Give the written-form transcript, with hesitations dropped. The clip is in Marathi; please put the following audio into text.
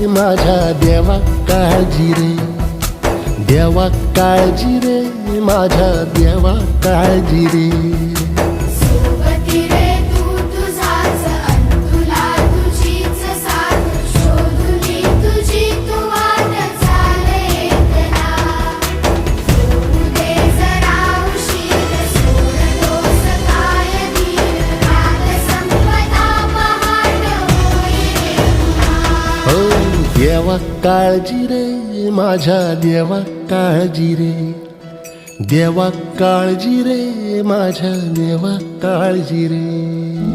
माझ्या देवा काळजी रे, देवा काळजी रे, माझ्या देवा काळजी रे. सोबती रे तू तुझाच अंतुला तुझीच साथ शोधुनी तुझी तू वाट चाले एकला. सोडू दे जरा उशीर सोडतोस काय धीर रात संपदा पहाट होई रे पुन्हा. हो देवा काळजी रे, माझ्या देवा काळजी रे, देवा काळजी रे, माझ्या देवा काळजी रे.